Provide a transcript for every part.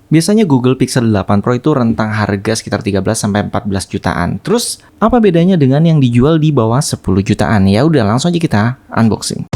Biasanya Google Pixel 8 Pro itu rentang harga sekitar 13-14 jutaan. Terus apa bedanya dengan yang dijual di bawah 10 jutaan? Ya udah langsung aja kita unboxing.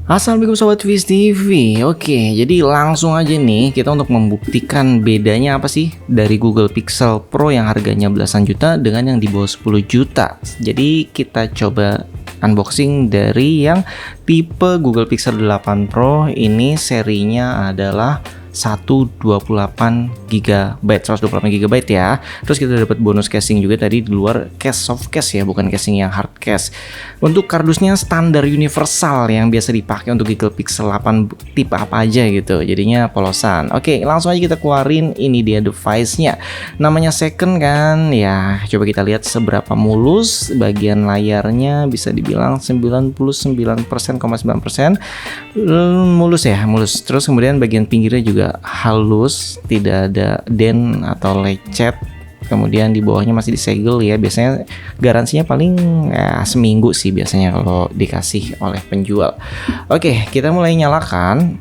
Assalamualaikum Sobat Viz TV. Oke, jadi langsung aja nih kita untuk membuktikan bedanya apa sih dari Google Pixel Pro yang harganya belasan juta dengan yang di bawah 10 juta. Jadi kita coba unboxing dari yang tipe Google Pixel 8 Pro. Ini serinya adalah 128 GB ya. Terus kita dapat bonus casing juga tadi di luar case, soft case ya, bukan casing yang hard case. Untuk kardusnya standar universal yang biasa dipakai untuk Google Pixel 8 tipe apa aja gitu. Jadinya polosan. Oke, langsung aja kita keluarin. Ini dia device-nya. Namanya second kan. Ya, coba kita lihat seberapa mulus. Bagian layarnya bisa dibilang 99,9%. Mulus ya, mulus. Terus kemudian bagian pinggirnya juga halus, tidak ada dent atau lecet. Kemudian di bawahnya masih disegel ya. Biasanya garansinya paling seminggu sih biasanya kalau dikasih oleh penjual. Oke, kita mulai nyalakan.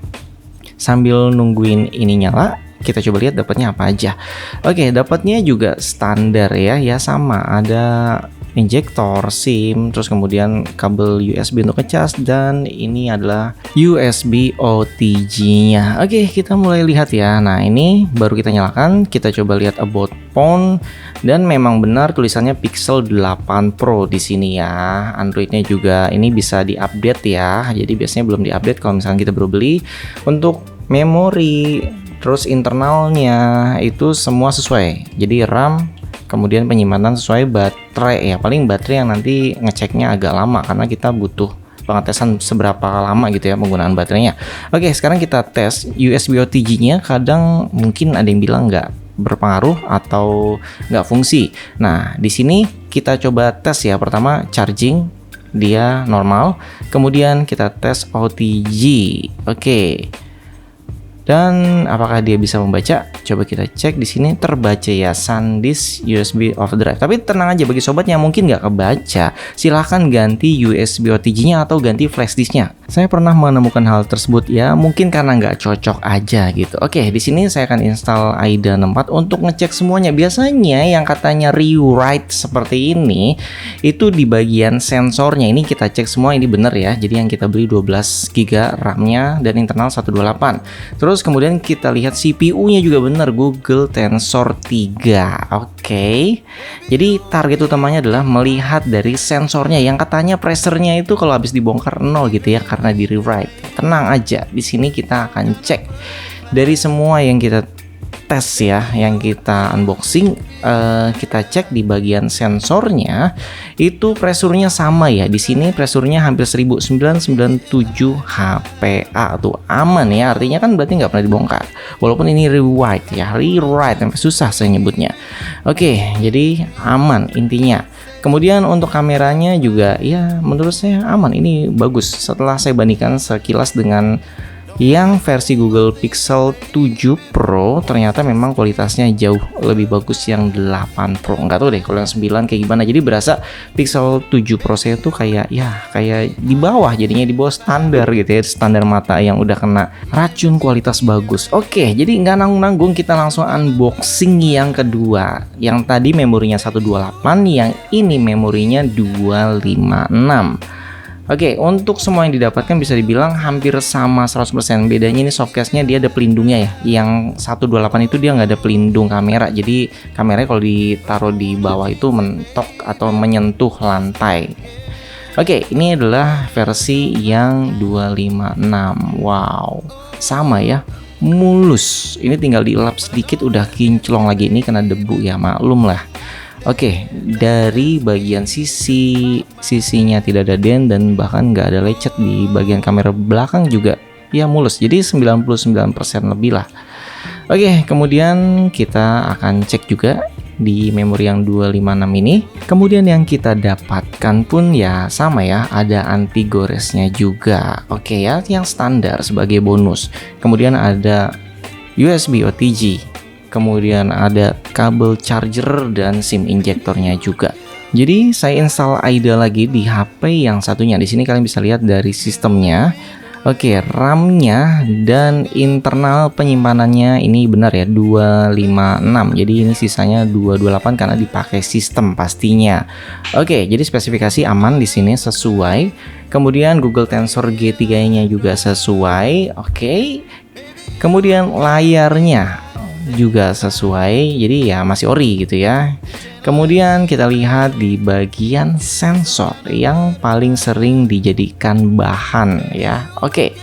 Sambil nungguin ini nyala, kita coba lihat dapatnya apa aja. Oke, dapatnya juga standar ya sama, ada injektor SIM, terus kemudian kabel USB untuk ngecas, dan ini adalah USB OTG-nya. Oke, kita mulai lihat ya. Nah, ini baru kita nyalakan, kita coba lihat about phone, dan memang benar tulisannya Pixel 8 Pro di sini ya. Android-nya juga ini bisa diupdate ya. Jadi biasanya belum diupdate kalau misalnya kita baru beli. Untuk memori, terus internalnya itu semua sesuai. Jadi RAM, kemudian penyimpanan sesuai baterai ya. Paling baterai yang nanti ngeceknya agak lama karena kita butuh pengetesan seberapa lama gitu ya penggunaan baterainya. Oke, sekarang kita tes USB OTG-nya. Kadang mungkin ada yang bilang nggak berpengaruh atau nggak fungsi. Nah, di sini kita coba tes ya. Pertama charging, dia normal. Kemudian kita tes OTG. Oke. Dan apakah dia bisa membaca? Coba kita cek di sini, terbaca ya, SanDisk USB Overdrive. Tapi tenang aja, bagi sobat yang mungkin nggak kebaca, silahkan ganti USB OTG-nya atau ganti flash disk-nya. Saya pernah menemukan hal tersebut ya, mungkin karena nggak cocok aja gitu. Oke, di sini saya akan install AIDA 64 untuk ngecek semuanya. Biasanya yang katanya rewrite seperti ini itu di bagian sensornya. Ini kita cek semua, ini bener ya. Jadi yang kita beli 12 GB RAM-nya dan internal 128. Terus kemudian kita lihat CPU-nya juga benar, Google Tensor 3. Oke. Jadi target utamanya adalah melihat dari sensornya yang katanya pressure-nya itu kalau habis dibongkar 0 gitu ya karena di rewrite. Tenang aja, di sini kita akan cek dari semua yang kita tes ya, yang kita unboxing, kita cek di bagian sensornya itu pressure-nya sama ya. Di sini pressure-nya hampir 1997 HPA tuh, aman ya. Artinya kan berarti nggak pernah dibongkar. Walaupun ini rewrite ya, rewrite sampai susah saya nyebutnya. Oke, jadi aman intinya. Kemudian untuk kameranya juga ya menurut saya aman, ini bagus. Setelah saya bandingkan sekilas dengan yang versi Google Pixel 7 Pro, ternyata memang kualitasnya jauh lebih bagus yang 8 Pro. Nggak tahu deh kalau yang 9 kayak gimana. Jadi berasa Pixel 7 Pro saya tuh kayak di bawah, jadinya di bawah standar gitu ya, standar mata yang udah kena racun kualitas bagus. Oke, jadi nggak nanggung-nanggung, kita langsung unboxing yang kedua. Yang tadi memorinya 128, yang ini memorinya 256. Oke, untuk semua yang didapatkan bisa dibilang hampir sama 100%. Bedanya ini softcase-nya dia ada pelindungnya ya. Yang 128 itu dia nggak ada pelindung kamera. Jadi kameranya kalau ditaruh di bawah itu mentok atau menyentuh lantai. Oke, ini adalah versi yang 256. Wow, sama ya, mulus. Ini tinggal dielap sedikit udah kinclong lagi. Ini kena debu ya, maklum lah. Oke, dari bagian sisinya tidak ada dent dan bahkan nggak ada lecet. Di bagian kamera belakang juga ya mulus, jadi 99% lebih lah. Oke, kemudian kita akan cek juga di memori yang 256 ini. Kemudian yang kita dapatkan pun ya sama ya, ada anti goresnya juga. Oke ya, yang standar sebagai bonus. Kemudian ada USB OTG. Kemudian ada kabel charger dan SIM injektornya juga. Jadi saya install AIDA lagi di HP yang satunya. Di sini kalian bisa lihat dari sistemnya. Oke, RAM-nya dan internal penyimpanannya ini benar ya 256. Jadi ini sisanya 228 karena dipakai sistem pastinya. Oke, jadi spesifikasi aman di sini sesuai. Kemudian Google Tensor G3-nya juga sesuai. Oke. Kemudian layarnya juga sesuai, jadi ya masih ori gitu ya. Kemudian kita lihat di bagian sensor yang paling sering dijadikan bahan ya. Oke.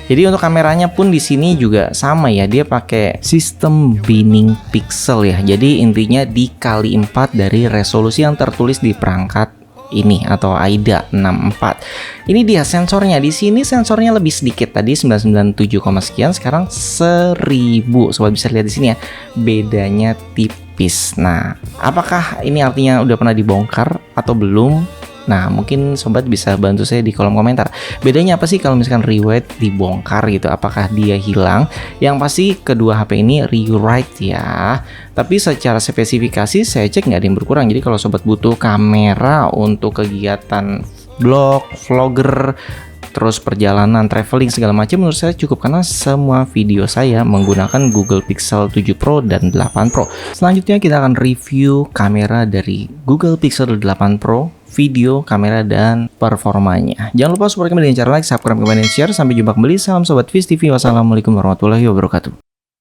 Jadi untuk kameranya pun di sini juga sama ya, dia pakai sistem binning pixel ya. Jadi intinya dikali 4 dari resolusi yang tertulis di perangkat ini atau AIDA 64. Ini dia sensornya. Di sini sensornya lebih sedikit, tadi 997, sekian, sekarang 1000. Sobat bisa lihat di sini ya, bedanya tipis. Nah, apakah ini artinya udah pernah dibongkar atau belum? Nah, mungkin sobat bisa bantu saya di kolom komentar. Bedanya apa sih kalau misalkan rewrite dibongkar gitu? Apakah dia hilang? Yang pasti kedua HP ini rewrite ya. Tapi secara spesifikasi saya cek nggak ada yang berkurang. Jadi kalau sobat butuh kamera untuk kegiatan vlog, vlogger, terus perjalanan, traveling segala macam, menurut saya cukup karena semua video saya menggunakan Google Pixel 7 Pro dan 8 Pro. Selanjutnya kita akan review kamera dari Google Pixel 8 Pro, video, kamera, dan performanya. Jangan lupa support kami dengan cara like, subscribe, komen, dan share. Sampai jumpa kembali. Salam Sobat Viz TV. Wassalamualaikum warahmatullahi wabarakatuh.